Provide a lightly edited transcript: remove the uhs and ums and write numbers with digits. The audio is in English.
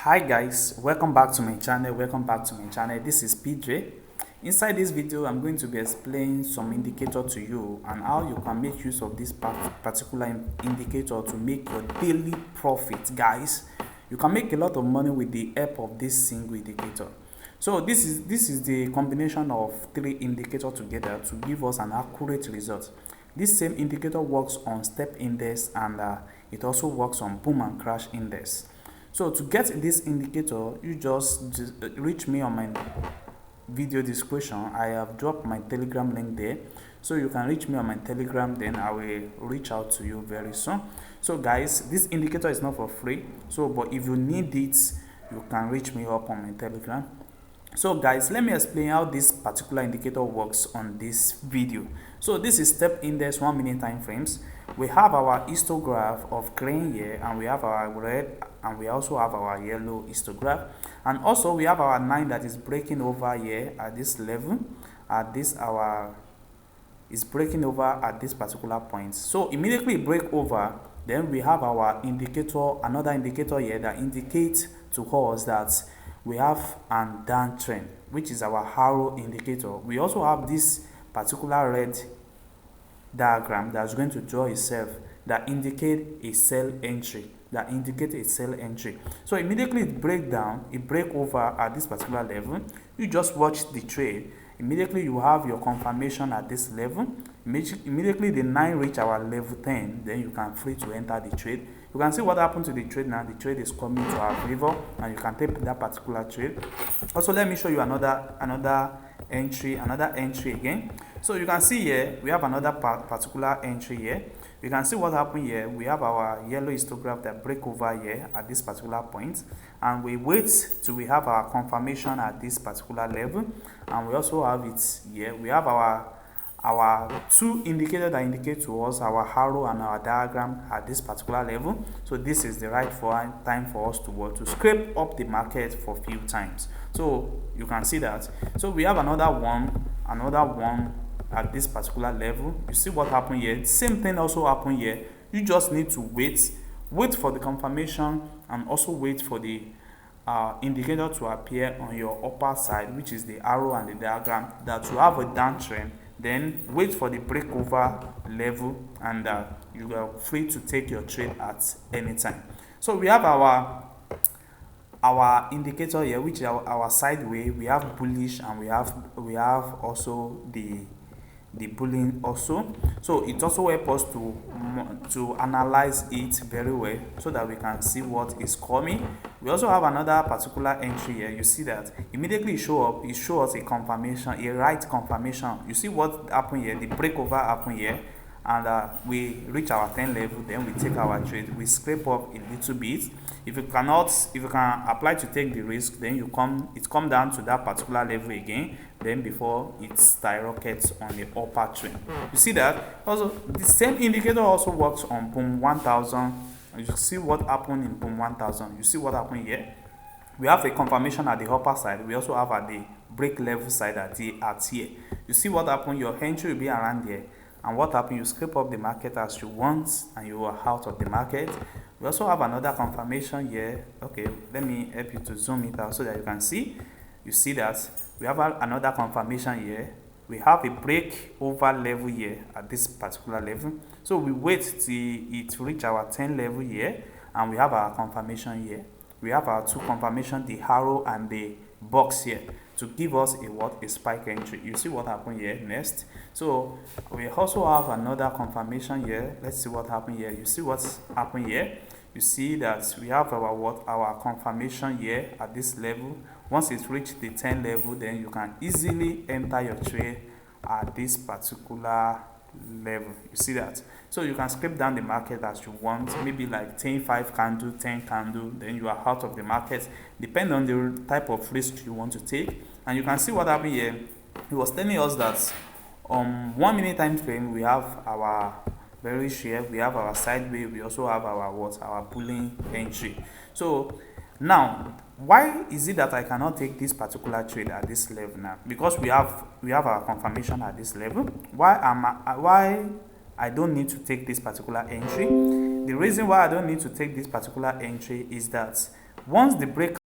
Hi guys, welcome back to my channel. This is PJ. Inside this video, I'm going to be explaining some indicator to you and how you can make use of this particular indicator to make your daily profit. Guys, you can make a lot of money with the help of this single indicator. So this is the combination of three indicators together to give us an accurate result. This same indicator works on step index and it also works on boom and crash index. So to get this indicator, you just reach me on my video description. I have dropped my Telegram link there, so you can reach me on my Telegram. Then I will reach out to you very soon. So guys, this indicator is not for free. So but if you need it, you can reach me up on my Telegram. So guys, let me explain how this particular indicator works on this video. So this is step index 1 minute time frames. We have our histograph of green here, and we have our red, and we also have our yellow histograph, and also we have our 9 that is breaking over here at this level. At this our is breaking over at this particular point. So immediately break over, then we have our indicator, another indicator here that indicates to us that we have a downtrend, which is our arrow indicator. We also have this particular red diagram that's going to draw itself that indicate a sell entry, So immediately it break down, it break over at this particular level. You just watch the trade. Immediately you have your confirmation at this level. Immediately the 9 reach our level 10, then you can free to enter the trade. You can see what happened to the trade now. The trade is coming to our favor, and you can take that particular trade. Also, let me show you another entry again. So you can see here we have another particular entry here. You can see what happened here. We have our yellow histograph that break over here at this particular point, and we wait till we have our confirmation at this particular level, and we also have it here. We have our two indicators that indicate to us our arrow and our diagram at this particular level. So this is the right time for us to scrape up the market for a few times. So you can see that. So we have another one at this particular level. You see what happened here. Same thing also happened here. You just need to wait for the confirmation, and also wait for the indicator to appear on your upper side, which is the arrow and the diagram, that you have a downtrend. Then wait for the breakover level, and you are free to take your trade at any time. So we have our indicator here, which is our sideways. We have bullish, and we have also the bullion also. So it also helps us to analyze it very well, so that we can see what is coming. We also have another particular entry here. You see that immediately it shows us a confirmation, a right confirmation. You see what happened here. The breakover happened here, and we reach our 10 level. Then we take our trade. We scrape up a little bit. If you can apply to take the risk, then it come down to that particular level again, then before it skyrockets on the upper trend. You see that. Also, the same indicator also works on boom 1000. You see what happened in boom 1000. You see what happened here. We have a confirmation at the upper side. We also have at the break level side at here. You see what happened. Your entry will be around here. And what happened? You scrape up the market as you want, and you are out of the market. We also have another confirmation here. Okay, let me help you to zoom it out so that you can see. You see that we have another confirmation here. We have a break over level here at this particular level. So we wait till it reach our 10 level here, and we have our confirmation here. We have our two confirmation, the arrow and the box here, to give us a spike entry. You see what happened here next. So we also have another confirmation here. Let's see what happened here. You see what's happened here. You see that we have our confirmation here at this level. Once it reaches the 10 level, then you can easily enter your trade at this particular level. You see that. So you can scrape down the market as you want, maybe like 5 candle, 10 candle, then you are out of the market, depending on the type of risk you want to take. And you can see what happened here. He was telling us that 1 minute time frame, we have our bearish here, we have our sideways, we also have our pulling entry. So now, why is it that I cannot take this particular trade at this level now? Because we have our confirmation at this level. Why I don't need to take this particular entry? The reason why I don't need to take this particular entry is that Once the breakout